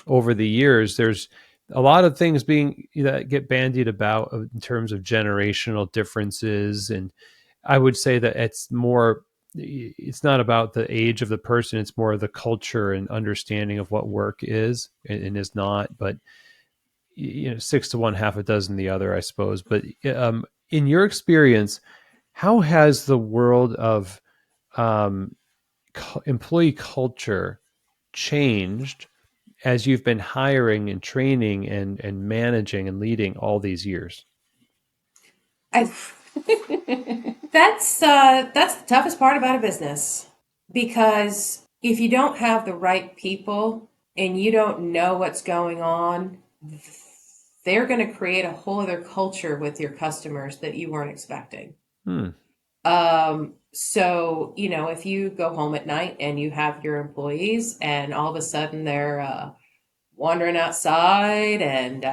Over the years, there's a lot of things that get bandied about in terms of generational differences, and I would say that it's not about the age of the person, it's more of the culture and understanding of what work is and is not. But 6 to 1, half a dozen the other, I suppose. But in your experience, how has the world of um, employee culture changed as you've been hiring and training and managing and leading all these years? I, that's the toughest part about a business, because if you don't have the right people and you don't know what's going on, they're going to create a whole other culture with your customers that you weren't expecting. Hmm. So, if you go home at night and you have your employees and all of a sudden they're wandering outside and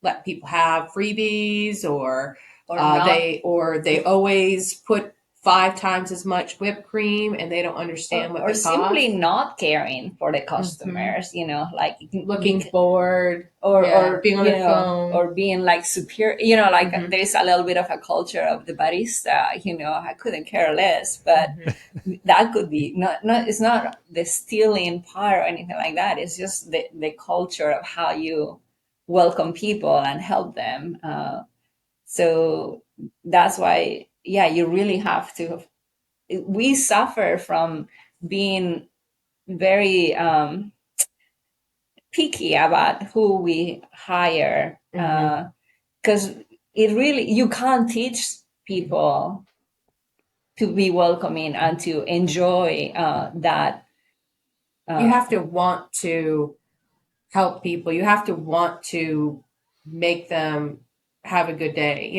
let people have freebies, Or not. they always put 5 times as much whipped cream and they don't understand what Or they simply cost. not caring for the Hmm. customers, like Looking bored, or being on their phone. or being like superior, like Hmm. there is a little bit of a culture of the barista. I couldn't care less, but Hmm. that could be not it's not the stealing part or anything like that. It's just the culture of how you welcome people and help them. So that's why, yeah, you really have to. We suffer from being very picky about who we hire, Hmm. because it really, you can't teach people to be welcoming and to enjoy that. You uh, have to want to help people. You have to want to make them have a good day.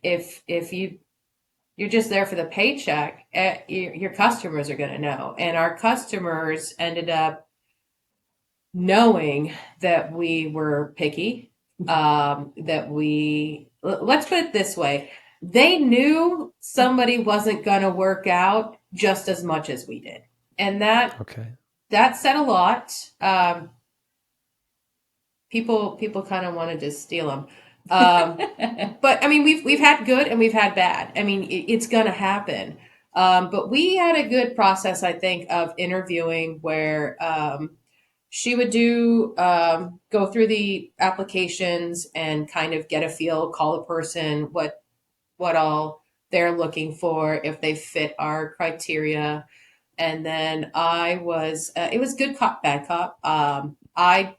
If you're just there for the paycheck, your customers are going to know. And our customers ended up knowing that we were picky. Let's put it this way: they knew somebody wasn't going to work out just as much as we did, and that Okay. that said a lot. People kind of wanted to steal them. But I mean, we've had good and we've had bad. I mean, it's going to happen. But we had a good process, I think, of interviewing where she would go through the applications and kind of get a feel, call the person, what all they're looking for, if they fit our criteria. And then it was good cop, bad cop. I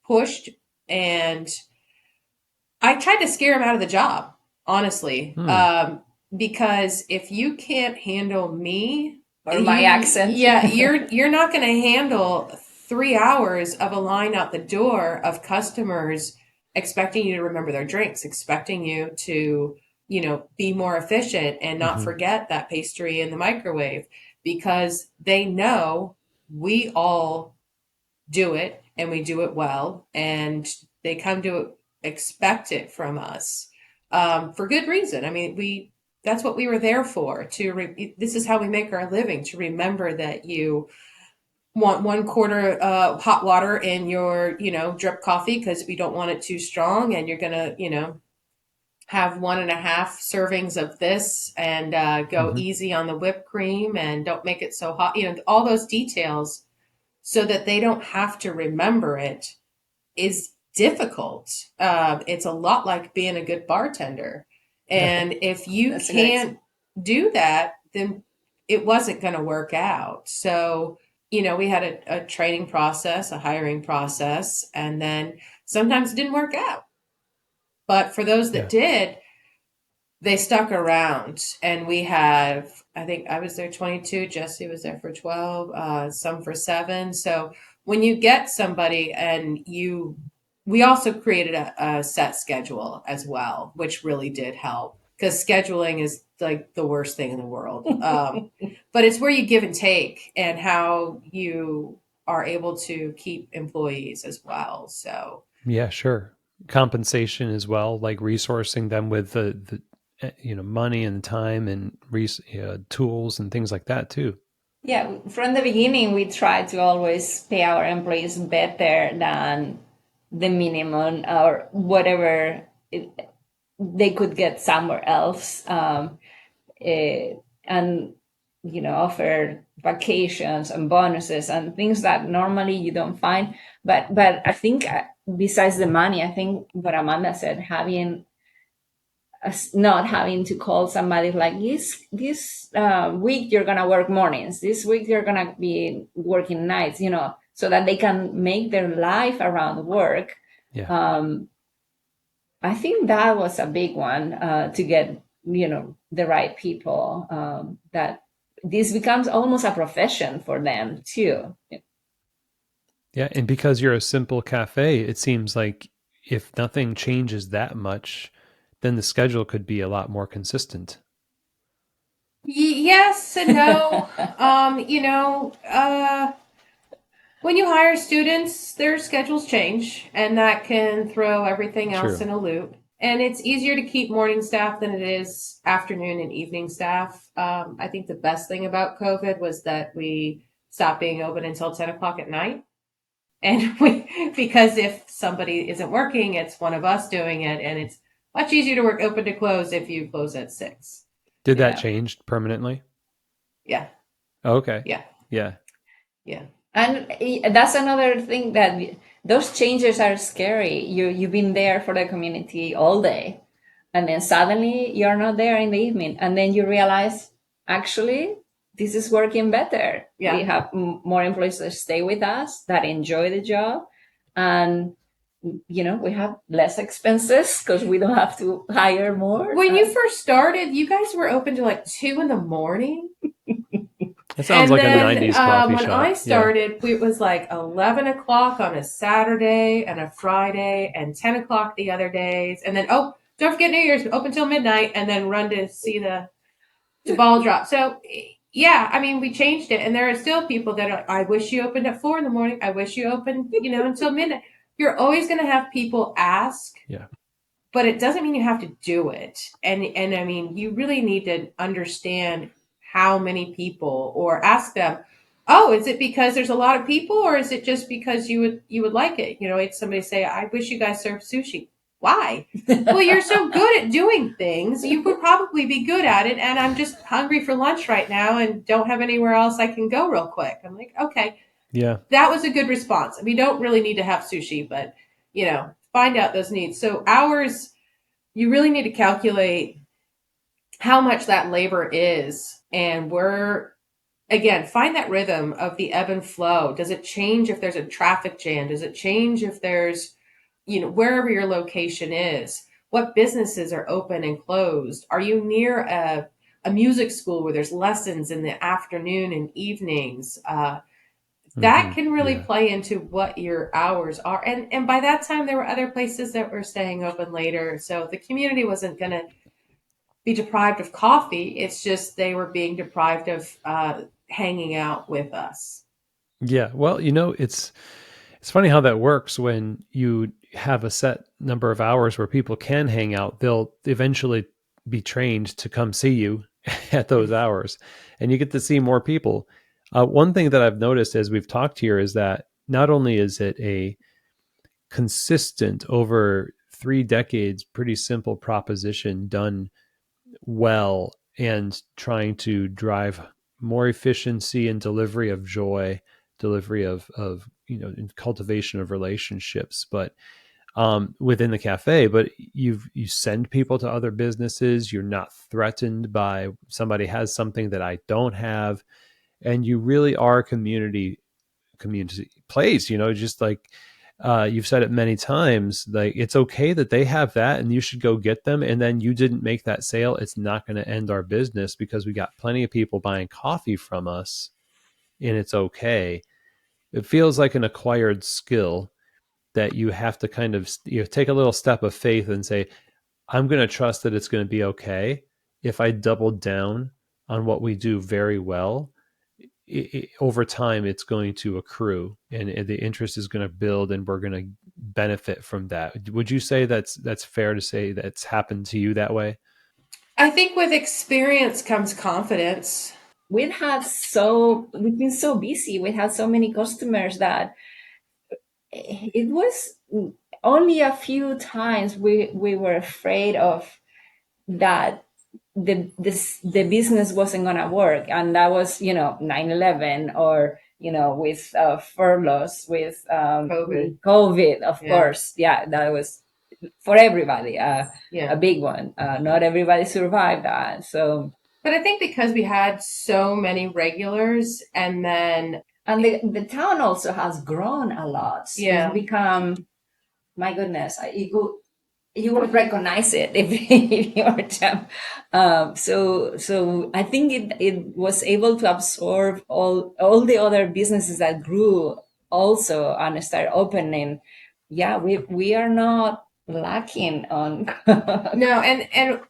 pushed, and I tried to scare him out of the job, honestly. Because if you can't handle me or my accent, you're not going to handle 3 hours of a line out the door of customers expecting you to remember their drinks, expecting you to, be more efficient and not forget that pastry in the microwave, because they know we all do it and we do it well, and they come to expect it from us, for good reason. I mean, that's what we were there for. This is how we make our living, to remember that you want 1/4 hot water in your, drip coffee because we don't want it too strong, and you're gonna, have 1.5 servings of this, and go easy on the whipped cream, and don't make it so hot. All those details, so that they don't have to remember it, is difficult. It's a lot like being a good bartender. And if you can't do that, then it wasn't going to work out. So, we had a training process, a hiring process, and then sometimes it didn't work out. But for those that did, they stuck around. And we have, I think I was there 22, Jesse was there for 12, some for 7. So when you get somebody, and we also created a set schedule as well, which really did help, because scheduling is like the worst thing in the world. But it's where you give and take, and how you are able to keep employees as well. So yeah, sure. Compensation as well, like resourcing them with the money and time and tools and things like that too. Yeah, from the beginning, we try to always pay our employees better than the minimum or whatever they could get somewhere else, and offer vacations and bonuses and things that normally you don't find. But I think, besides the money, I think what Amanda said, not having to call somebody like, this week you're gonna work mornings, this week you're gonna be working nights, so that they can make their life around work. I think that was a big one, to get the right people, that this becomes almost a profession for them too. Yeah, and because you're a simple cafe, it seems like if nothing changes that much, then the schedule could be a lot more consistent. Yes and no. When you hire students, their schedules change, and that can throw everything else in a loop. And it's easier to keep morning staff than it is afternoon and evening staff. I think the best thing about COVID was that we stopped being open until 10 o'clock at night. And because if somebody isn't working, it's one of us doing it. And it's much easier to work open to close if you close at 6. Did that change permanently? Yeah. Okay. Yeah. Yeah. Yeah. And that's another thing, that those changes are scary. You've been there for the community all day, and then suddenly you're not there in the evening, and then you realize, actually, this is working better. Yeah. We have more employees that stay with us, that enjoy the job, and we have less expenses because we don't have to hire more. When you first started, you guys were open to like 2 a.m. That sounds like a 90s coffee shop. When I started, it was like 11 o'clock on a Saturday and a Friday, and 10 o'clock the other days. And then, don't forget New Year's, open till midnight, and then run to see the ball drop. So, yeah, I mean, we changed it. And there are still people that are, I wish you opened at 4 a.m. I wish you opened, until midnight. You're always going to have people ask. Yeah. But it doesn't mean you have to do it. And I mean, you really need to understand how many people, or ask them, is it because there's a lot of people, or is it just because you would like it? It's somebody say, I wish you guys served sushi. Why? Well, you're so good at doing things. You would probably be good at it. And I'm just hungry for lunch right now and don't have anywhere else I can go real quick. I'm like, okay. Yeah. That was a good response. We don't really need to have sushi, but, find out those needs. So hours, you really need to calculate how much that labor is, and where again, find that rhythm of the ebb and flow. Does it change if there's a traffic jam? Does it change if there's, wherever your location is? What businesses are open and closed? Are you near a music school where there's lessons in the afternoon and evenings? That can really Yeah. play into what your hours are. And by that time, there were other places that were staying open later. So the community wasn't going to be deprived of coffee. It's just they were being deprived of hanging out with us. Yeah. Well, it's funny how that works when you have a set number of hours where people can hang out. They'll eventually be trained to come see you at those hours, and you get to see more people. One thing that I've noticed as we've talked here is that not only is it a consistent over 3 decades, pretty simple proposition done well and trying to drive more efficiency and delivery of joy, delivery of cultivation of relationships, but within the cafe. But you send people to other businesses. You're not threatened by somebody has something that I don't have, and you really are a community place. Just like you've said it many times, like it's okay that they have that and you should go get them, and then you didn't make that sale, it's not going to end our business because we got plenty of people buying coffee from us, and it's okay. It feels like an acquired skill that you have to kind of take a little step of faith and say, I'm going to trust that it's going to be okay if I double down on what we do very well. Over time it's going to accrue, and the interest is going to build, and we're going to benefit from that. Would you say that's fair to say that's happened to you that way? I think with experience comes confidence. We've been so busy. We had so many customers that it was only a few times we were afraid of that the business wasn't gonna work, and that was 9/11, or with furloughs, with COVID, of Yeah. course. Yeah, that was for everybody Yeah. a big one. Not everybody survived that. So, But I think because we had so many regulars, and then and the town also has grown a lot. Yeah. It's become, my goodness, you would recognize it if you were them. So I think it was able to absorb all the other businesses that grew also and start opening. Yeah, we are not lacking on. No, and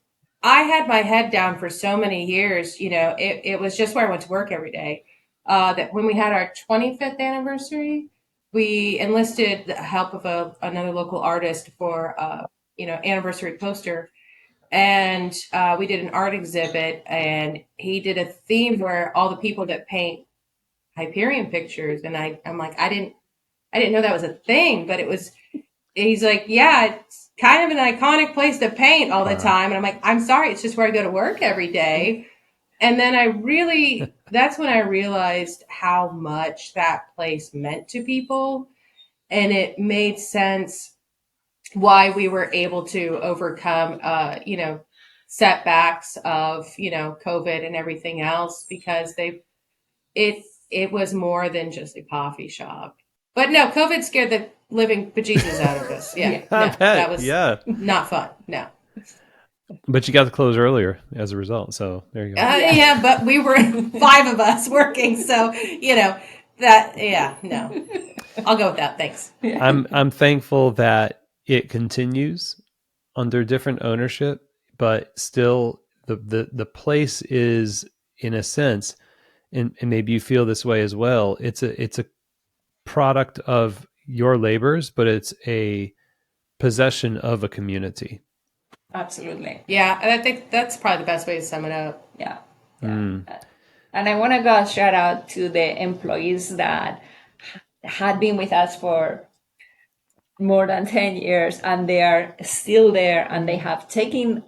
I had my head down for so many years. It was just where I went to work every day. That when we had our 25th anniversary, we enlisted the help of another local artist for anniversary poster, and we did an art exhibit, and he did a theme where all the people that paint Hyperion pictures, and I'm like, I didn't know that was a thing, but it was. He's like, yeah, it's kind of an iconic place to paint all the time. And I'm like, I'm sorry, it's just where I go to work every day. And then that's when I realized how much that place meant to people. And it made sense why we were able to overcome, setbacks of, COVID and everything else, because it, it was more than just a coffee shop. But no, COVID scared the living bejesus out of us. Yeah, I no, bet. that was Yeah, not fun. No. but you got to close earlier as a result, so there you go. Yeah, but we were 5 of us working, so that. No, I'll go with that. Thanks. I'm thankful that it continues under different ownership, but still the place is, in a sense, and maybe you feel this way as well, it's a product of your labors, but it's a possession of a community. Absolutely. Yeah, and I think that's probably the best way to sum it up. Yeah. And I want to go shout out to the employees that had been with us for more than 10 years, and they are still there, and they have taken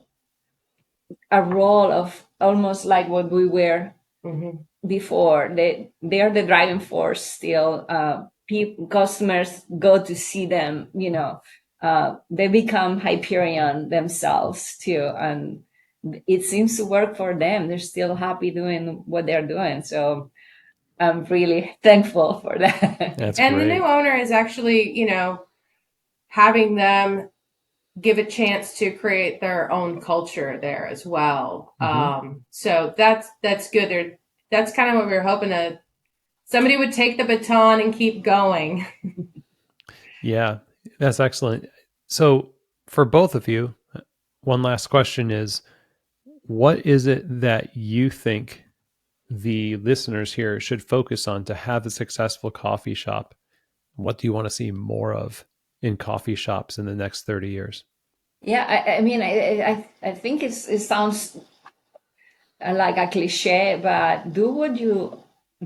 a role of almost like what we were before. They are the driving force still. Customers go to see them. They become Hyperion themselves too, and it seems to work for them. They're still happy doing what they're doing. So I'm really thankful for that. That's And the great. new owner is actually, having them give a chance to create their own culture there as well. So that's good. That's kind of what we were hoping to. Somebody would take the baton and keep going. Yeah, that's excellent. So for both of you, one last question is, what is it that you think the listeners here should focus on to have a successful coffee shop? What do you want to see more of in coffee shops in the next 30 years? Yeah, I mean, I think it sounds like a cliche, but do what you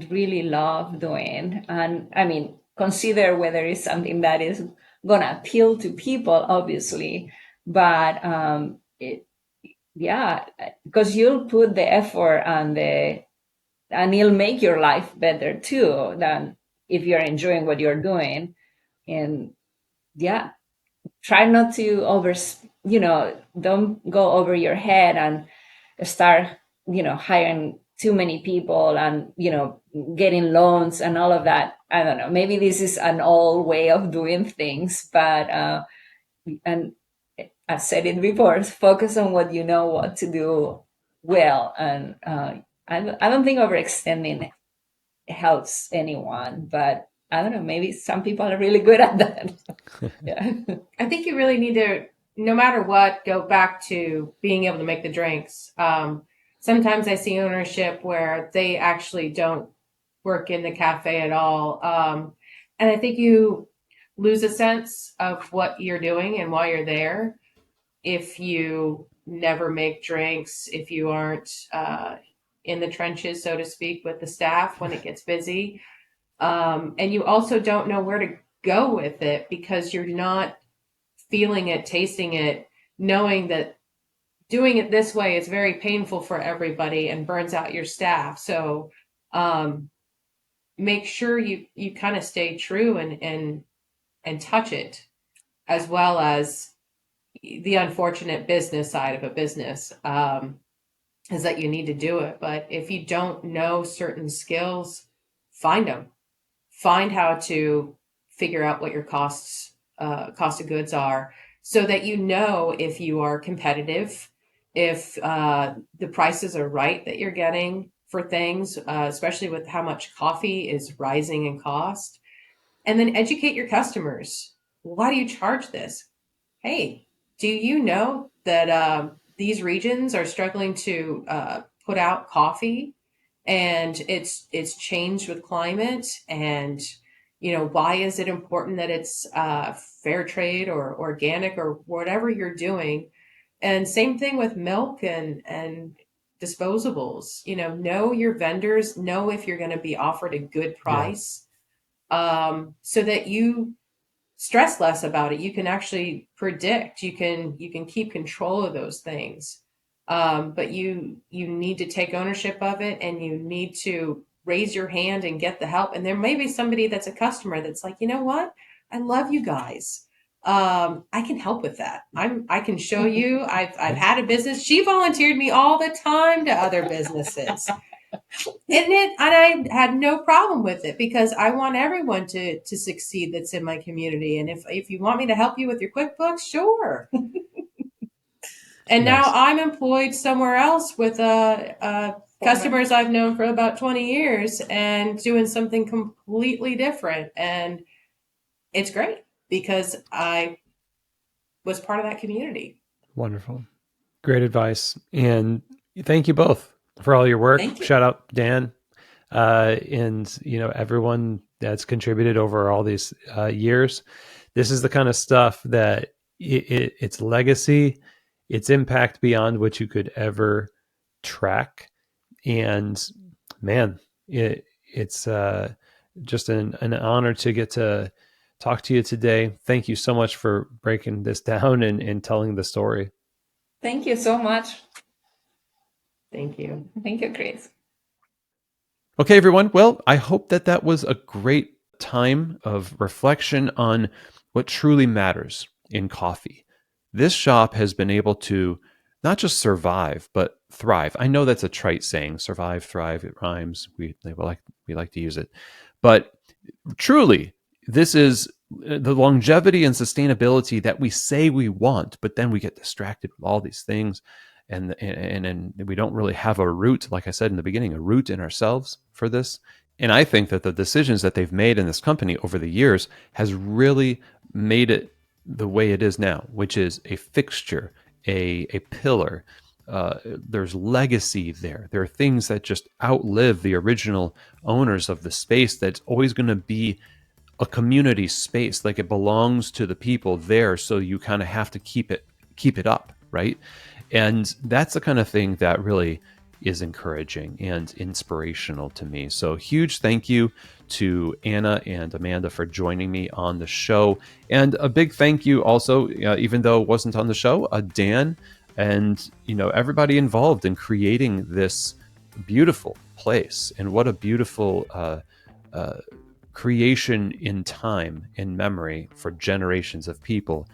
really love doing. And I mean, consider whether it's something that is going to appeal to people, obviously. But yeah, because you'll put the effort and it'll make your life better too than if you're enjoying what you're doing. And yeah, try not to don't go over your head and start hiring too many people and getting loans and all of that. I don't know, maybe this is an old way of doing things, but and I've said it before, focus on what you know what to do well. And I don't think overextending helps anyone, but I don't know, maybe some people are really good at that. Yeah. I think you really need to, no matter what, go back to being able to make the drinks. Sometimes I see ownership where they actually don't work in the cafe at all. And I think you lose a sense of what you're doing and why you're there if you never make drinks, if you aren't in the trenches, so to speak, with the staff when it gets busy. And you also don't know where to go with it because you're not feeling it, tasting it, knowing that doing it this way is very painful for everybody and burns out your staff. So make sure you kind of stay true and touch it, as well as the unfortunate business side of a business, is that you need to do it. But if you don't know certain skills, find them. Find how to figure out what your cost of goods are, so that you know if you are competitive, if the prices are right that you're getting for things, especially with how much coffee is rising in cost. And then educate your customers. Why do you charge this? Hey, do you know that these regions are struggling to put out coffee, and it's changed with climate? And why is it important that it's fair trade or organic or whatever you're doing? And same thing with milk and disposables. Know your vendors, know if you're going to be offered a good price, so that you stress less about it. You can actually predict. You can keep control of those things. But you need to take ownership of it, and you need to raise your hand and get the help. And there may be somebody that's a customer that's like, you know what? I love you guys. I can help with that. I can show you. I've had a business. She volunteered me all the time to other businesses. And I had no problem with it, because I want everyone to succeed that's in my community. And if you want me to help you with your QuickBooks, sure. And now Nice. I'm employed somewhere else with customers I've known for about 20 years and doing something completely different. And it's great because I was part of that community. Wonderful. Great advice. And thank you both for all your work. Thank you. Shout out Dan, and everyone that's contributed over all these years. This is the kind of stuff that its legacy, its impact beyond what you could ever track. And man, it's just an honor to get to talk to you today. Thank you so much for breaking this down and telling the story. Thank you so much. Thank you. Thank you, Chris. Okay, everyone. Well, I hope that was a great time of reflection on what truly matters in coffee. This shop has been able to not just survive, but thrive. I know that's a trite saying, survive, thrive, it rhymes. We like to use it. But truly, this is the longevity and sustainability that we say we want, but then we get distracted with all these things, and we don't really have a root, like I said in the beginning, a root in ourselves for this. And I think that the decisions that they've made in this company over the years has really made it the way it is now, which is a fixture, a pillar. There's legacy there. There are things that just outlive the original owners of the space. That's always going to be a community space, like it belongs to the people there. So you kind of have to keep it up, right? And that's the kind of thing that really is encouraging and inspirational to me. So huge thank you to Ana and Amanda for joining me on the show. And a big thank you also, even though it wasn't on the show, Dan and everybody involved in creating this beautiful place. And what a beautiful creation in time, in memory for generations of people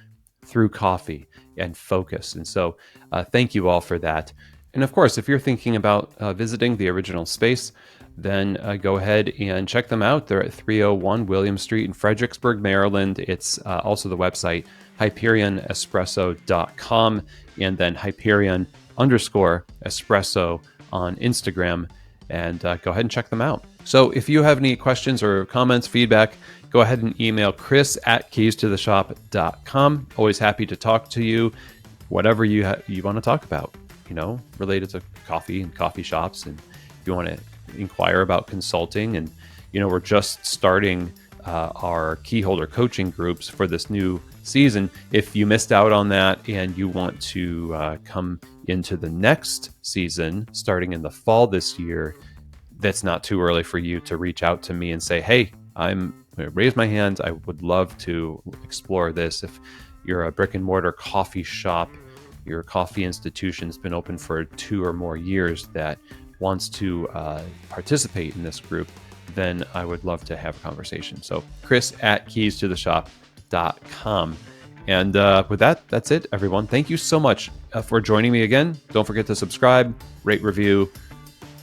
through coffee and focus. And so thank you all for that. And of course, if you're thinking about visiting the original space, then go ahead and check them out. They're at 301 William Street in Fredericksburg, Maryland. It's also the website, HyperionEspresso.com, and then Hyperion_Espresso on Instagram. And go ahead and check them out. So if you have any questions or comments, feedback, go ahead and email chris@keystotheshop.com. Always happy to talk to you, whatever you want to talk about, related to coffee and coffee shops. And if you want to inquire about consulting, and, we're just starting our key holder coaching groups for this new season. If you missed out on that and you want to come into the next season, starting in the fall this year, that's not too early for you to reach out to me and say, hey, raise my hand. I would love to explore this. If you're a brick and mortar coffee shop, your coffee institution's been open for 2 or more years that wants to participate in this group, then I would love to have a conversation. So chris@keystotheshop.com. And with that, that's it, everyone. Thank you so much for joining me again. Don't forget to subscribe, rate, review,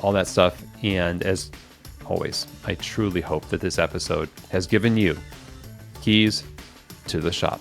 all that stuff. And as always, I truly hope that this episode has given you keys to the shop.